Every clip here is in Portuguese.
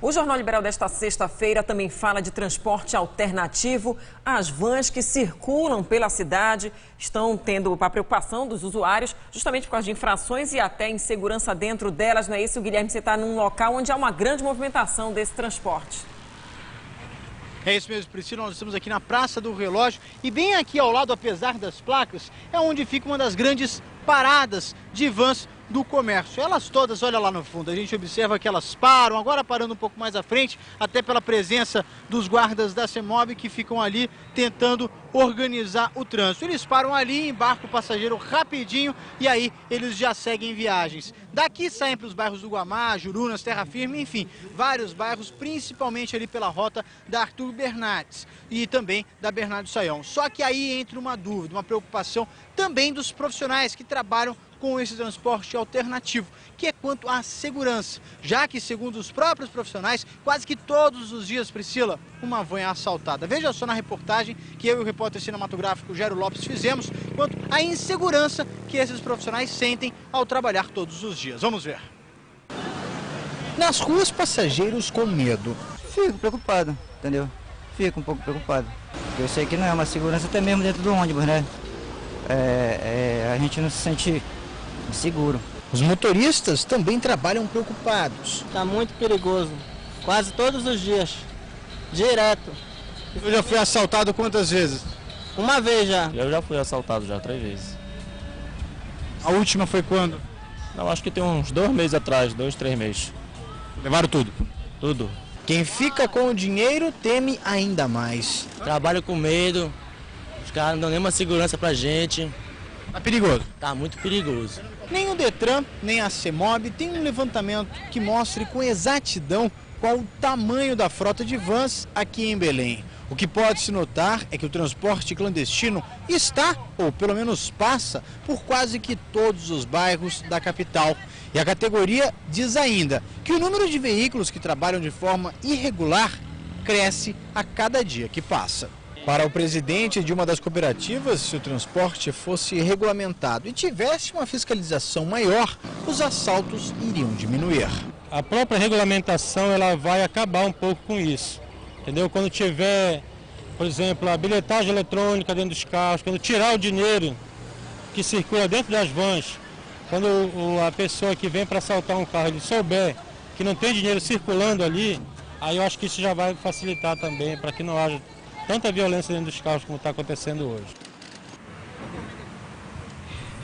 O Jornal Liberal desta sexta-feira também fala de transporte alternativo. As vans que circulam pela cidade estão tendo a preocupação dos usuários justamente por causa de infrações e até insegurança dentro delas. Não é isso, Guilherme? Você está num local onde há uma grande movimentação desse transporte. É isso mesmo, Priscila. Nós estamos aqui na Praça do Relógio e bem aqui ao lado, apesar das placas, é onde fica uma das grandes paradas de vans do comércio. Elas todas, olha lá no fundo, a gente observa que elas param, agora parando um pouco mais à frente, até pela presença dos guardas da CEMOB que ficam ali tentando organizar o trânsito. Eles param ali, embarcam o passageiro rapidinho e aí eles já seguem viagens. Daqui saem para os bairros do Guamá, Jurunas, Terra Firme, enfim, vários bairros, principalmente ali pela rota da Arthur Bernardes e também da Bernardo Sayão. Só que aí entra uma dúvida, uma preocupação também dos profissionais que trabalham com esse transporte alternativo, que é quanto à segurança, já que, segundo os próprios profissionais, quase que todos os dias, Priscila, uma van é assaltada. Veja só na reportagem que eu e o repórter cinematográfico Gério Lopes fizemos, quanto à insegurança que esses profissionais sentem ao trabalhar todos os dias. Vamos ver. Nas ruas, passageiros com medo. Fico preocupado, entendeu? Fico um pouco preocupado. Eu sei que não é uma segurança até mesmo dentro do ônibus, né? A gente não se sente seguro. Os motoristas também trabalham preocupados. Está muito perigoso, quase todos os dias, direto. Eu já fui assaltado quantas vezes? Uma vez já. Eu já fui assaltado já 3 vezes. A última foi quando? Não, acho que tem uns 2 meses atrás, 2, 3 meses. Levaram tudo? Tudo. Quem fica com o dinheiro teme ainda mais. Trabalho com medo, os caras não dão nenhuma segurança pra gente. Tá perigoso? Tá muito perigoso. Nem o Detran, nem a CEMOB tem um levantamento que mostre com exatidão qual o tamanho da frota de vans aqui em Belém. O que pode-se notar é que o transporte clandestino está, ou pelo menos passa, por quase que todos os bairros da capital. E a categoria diz ainda que o número de veículos que trabalham de forma irregular cresce a cada dia que passa. Para o presidente de uma das cooperativas, se o transporte fosse regulamentado e tivesse uma fiscalização maior, os assaltos iriam diminuir. A própria regulamentação ela vai acabar um pouco com isso, entendeu? Quando tiver, por exemplo, a bilhetagem eletrônica dentro dos carros, quando tirar o dinheiro que circula dentro das vans, quando a pessoa que vem para assaltar um carro ele souber que não tem dinheiro circulando ali, aí eu acho que isso já vai facilitar também para que não haja tanta violência dentro dos carros como está acontecendo hoje.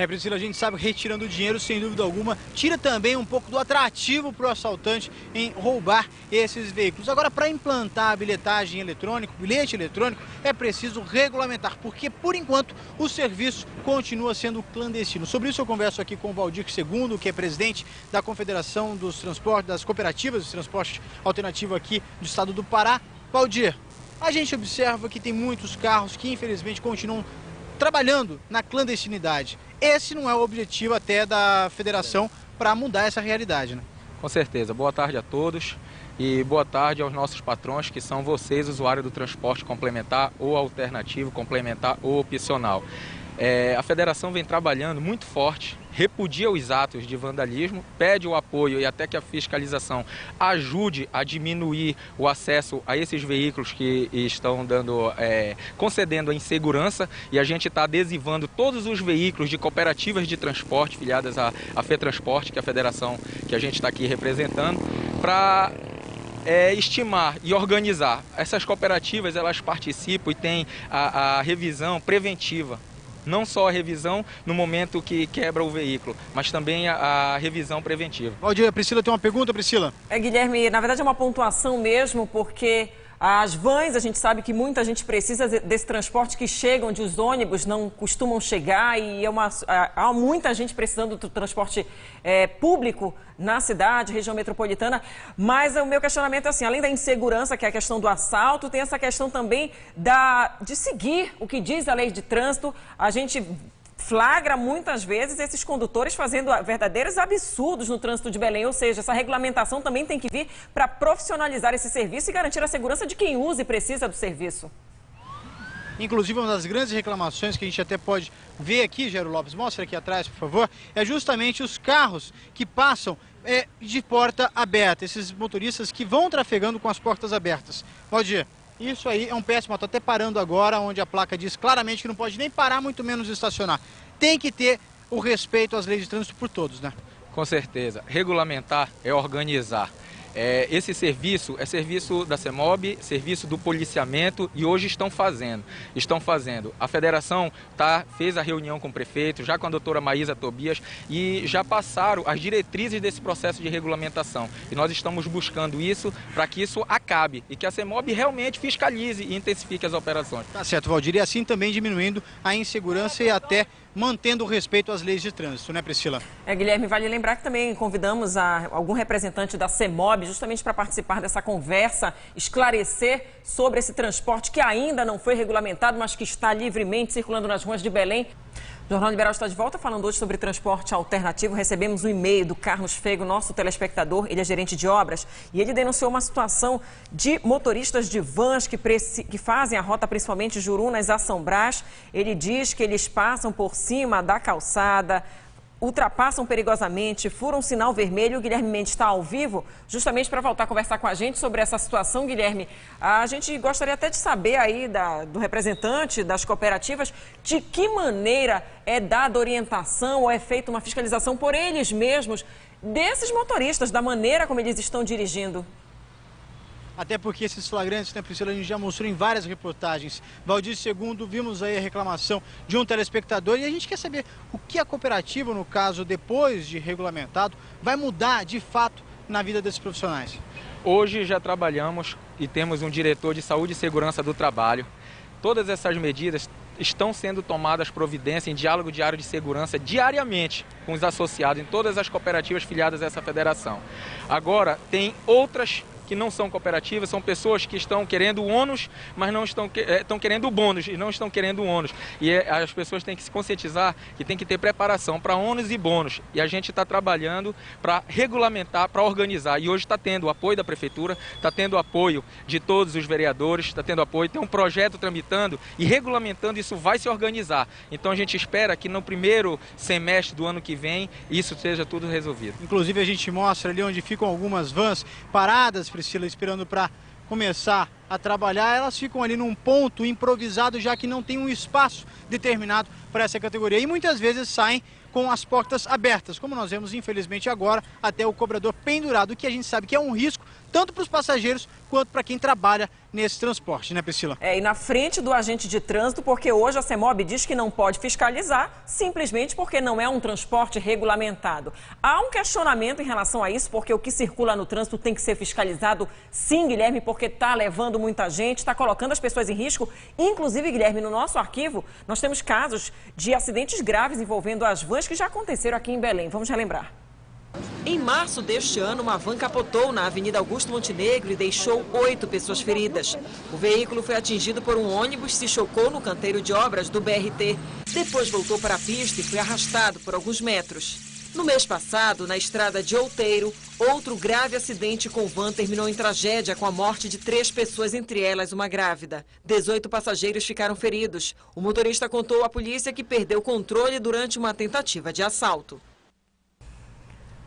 Priscila, a gente sabe que retirando o dinheiro, sem dúvida alguma, tira também um pouco do atrativo para o assaltante em roubar esses veículos. Agora, para implantar a bilhetagem eletrônica, o bilhete eletrônico, é preciso regulamentar, porque, por enquanto, o serviço continua sendo clandestino. Sobre isso eu converso aqui com o Valdir Segundo, que é presidente da Confederação dos Transportes, das Cooperativas de Transporte Alternativo aqui do estado do Pará. Valdir, a gente observa que tem muitos carros que, infelizmente, continuam trabalhando na clandestinidade. Esse não é o objetivo até da federação para mudar essa realidade, né? Com certeza. Boa tarde a todos e boa tarde aos nossos patrões, que são vocês, usuários do transporte complementar ou alternativo, complementar ou opcional. A federação vem trabalhando muito forte, repudia os atos de vandalismo, pede o apoio e até que a fiscalização ajude a diminuir o acesso a esses veículos que estão concedendo a insegurança, e a gente está adesivando todos os veículos de cooperativas de transporte filiadas à FETransporte, que é a federação que a gente está aqui representando, para estimar e organizar. Essas cooperativas, elas participam e têm a revisão preventiva. Não só a revisão no momento que quebra o veículo, mas também a revisão preventiva. Valdir, a Priscila tem uma pergunta, Priscila? Guilherme, na verdade é uma pontuação mesmo, porque as vans, a gente sabe que muita gente precisa desse transporte que chega onde os ônibus não costumam chegar e há muita gente precisando do transporte público na cidade, região metropolitana. Mas o meu questionamento é assim, além da insegurança, que é a questão do assalto, tem essa questão também de seguir o que diz a lei de trânsito. A gente flagra muitas vezes esses condutores fazendo verdadeiros absurdos no trânsito de Belém, ou seja, essa regulamentação também tem que vir para profissionalizar esse serviço e garantir a segurança de quem usa e precisa do serviço. Inclusive, uma das grandes reclamações que a gente até pode ver aqui, Jairo Lopes, mostra aqui atrás, por favor, é justamente os carros que passam de porta aberta, esses motoristas que vão trafegando com as portas abertas. Valdir, isso aí é um péssimo, estou até parando agora, onde a placa diz claramente que não pode nem parar, muito menos estacionar. Tem que ter o respeito às leis de trânsito por todos, né? Com certeza. Regulamentar é organizar. Esse serviço é serviço da CEMOB, serviço do policiamento e hoje estão fazendo. A federação fez a reunião com o prefeito, já com a doutora Maísa Tobias e já passaram as diretrizes desse processo de regulamentação. E nós estamos buscando isso para que isso acabe e que a CEMOB realmente fiscalize e intensifique as operações. Tá certo, Valdir, e assim também diminuindo a insegurança e até mantendo o respeito às leis de trânsito, né, Priscila? Guilherme, vale lembrar que também convidamos algum representante da CEMOB justamente para participar dessa conversa, esclarecer sobre esse transporte que ainda não foi regulamentado, mas que está livremente circulando nas ruas de Belém. O Jornal Liberal está de volta falando hoje sobre transporte alternativo. Recebemos um e-mail do Carlos Fego, nosso telespectador, ele é gerente de obras, e ele denunciou uma situação de motoristas de vans que fazem a rota principalmente Jurunas a São Brás. Ele diz que eles passam por cima da calçada, ultrapassam perigosamente, furam sinal vermelho. O Guilherme Mendes está ao vivo justamente para voltar a conversar com a gente sobre essa situação. Guilherme, a gente gostaria até de saber aí do representante das cooperativas de que maneira é dada orientação ou é feita uma fiscalização por eles mesmos desses motoristas, da maneira como eles estão dirigindo. Até porque esses flagrantes, né, Priscila, a gente já mostrou em várias reportagens. Valdir, segundo, vimos aí a reclamação de um telespectador e a gente quer saber o que a cooperativa, no caso, depois de regulamentado, vai mudar de fato na vida desses profissionais. Hoje já trabalhamos e temos um diretor de saúde e segurança do trabalho. Todas essas medidas estão sendo tomadas providência em diálogo diário de segurança diariamente com os associados em todas as cooperativas filiadas a essa federação. Agora, tem outras que não são cooperativas, são pessoas que estão querendo o ônus, mas não estão querendo o bônus e não estão querendo o ônus. E as pessoas têm que se conscientizar que tem que ter preparação para ônus e bônus. E a gente está trabalhando para regulamentar, para organizar. E hoje está tendo o apoio da prefeitura, está tendo o apoio de todos os vereadores, está tendo apoio, tem um projeto tramitando e regulamentando, isso vai se organizar. Então a gente espera que no primeiro semestre do ano que vem isso seja tudo resolvido. Inclusive a gente mostra ali onde ficam algumas vans paradas, Priscila, esperando para começar a trabalhar. Elas ficam ali num ponto improvisado, já que não tem um espaço determinado para essa categoria. E muitas vezes saem com as portas abertas, como nós vemos infelizmente agora, até o cobrador pendurado, que a gente sabe que é um risco tanto para os passageiros quanto para quem trabalha nesse transporte, né, Priscila? E na frente do agente de trânsito, porque hoje a CEMOB diz que não pode fiscalizar, simplesmente porque não é um transporte regulamentado. Há um questionamento em relação a isso, porque o que circula no trânsito tem que ser fiscalizado, sim, Guilherme, porque está levando muita gente, está colocando as pessoas em risco. Inclusive, Guilherme, no nosso arquivo, nós temos casos de acidentes graves envolvendo as vans que já aconteceram aqui em Belém. Vamos relembrar. Em março deste ano, uma van capotou na Avenida Augusto Montenegro e deixou 8 pessoas feridas. O veículo foi atingido por um ônibus e se chocou no canteiro de obras do BRT. Depois voltou para a pista e foi arrastado por alguns metros. No mês passado, na estrada de Outeiro, outro grave acidente com van terminou em tragédia com a morte de 3 pessoas, entre elas uma grávida. 18 passageiros ficaram feridos. O motorista contou à polícia que perdeu o controle durante uma tentativa de assalto.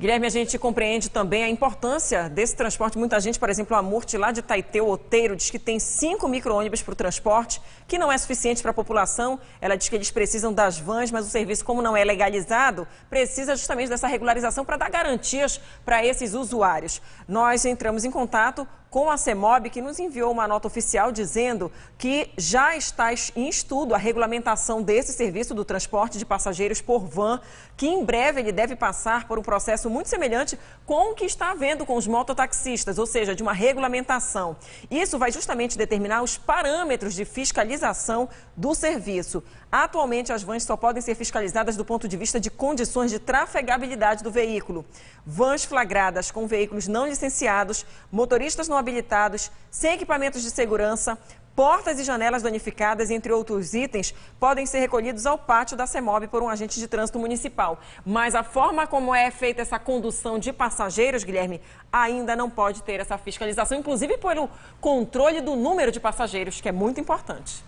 Guilherme, a gente compreende também a importância desse transporte. Muita gente, por exemplo, a Murti lá de Taiteu, Outeiro, diz que tem 5 micro-ônibus para o transporte, que não é suficiente para a população. Ela diz que eles precisam das vans, mas o serviço, como não é legalizado, precisa justamente dessa regularização para dar garantias para esses usuários. Nós entramos em contato com a CEMOB, que nos enviou uma nota oficial dizendo que já está em estudo a regulamentação desse serviço do transporte de passageiros por van, que em breve ele deve passar por um processo muito semelhante com o que está havendo com os mototaxistas, ou seja, de uma regulamentação. Isso vai justamente determinar os parâmetros de fiscalização do serviço. Atualmente, as vans só podem ser fiscalizadas do ponto de vista de condições de trafegabilidade do veículo. Vans flagradas com veículos não licenciados, motoristas não habilitados, sem equipamentos de segurança, portas e janelas danificadas, entre outros itens, podem ser recolhidos ao pátio da CEMOB por um agente de trânsito municipal. Mas a forma como é feita essa condução de passageiros, Guilherme, ainda não pode ter essa fiscalização, inclusive pelo controle do número de passageiros, que é muito importante.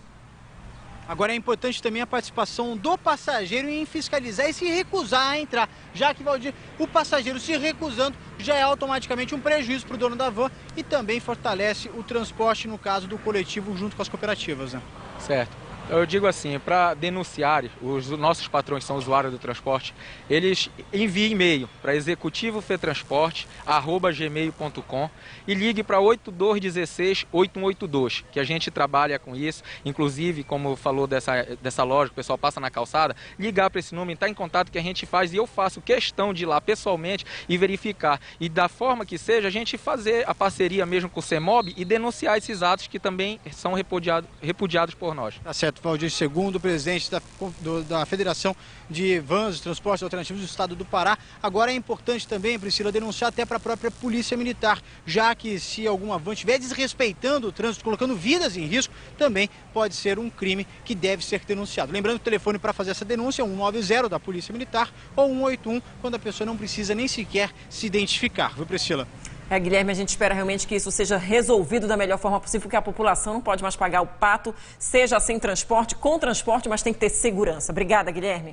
Agora é importante também a participação do passageiro em fiscalizar e se recusar a entrar, já que, Valdir, o passageiro se recusando já é automaticamente um prejuízo para o dono da van e também fortalece o transporte, no caso do coletivo, junto com as cooperativas, né? Certo. Eu digo assim, para denunciar, os nossos patrões são usuários do transporte, eles enviem e-mail para executivofetransporte@gmail.com e ligue para 8216-8182, que a gente trabalha com isso. Inclusive, como falou dessa loja, o pessoal passa na calçada, ligar para esse número, entrar em contato que a gente faz e eu faço questão de ir lá pessoalmente e verificar. E da forma que seja, a gente fazer a parceria mesmo com o CEMOB e denunciar esses atos que também são repudiados por nós. Tá certo, Valdir, segundo o presidente da Federação de Vans e Transportes Alternativos do Estado do Pará. Agora é importante também, Priscila, denunciar até para a própria Polícia Militar, já que se alguma van estiver desrespeitando o trânsito, colocando vidas em risco, também pode ser um crime que deve ser denunciado. Lembrando que o telefone para fazer essa denúncia é 190 da Polícia Militar ou 181, quando a pessoa não precisa nem sequer se identificar. Viu, Priscila? Guilherme, a gente espera realmente que isso seja resolvido da melhor forma possível, porque a população não pode mais pagar o pato, seja sem transporte, com transporte, mas tem que ter segurança. Obrigada, Guilherme.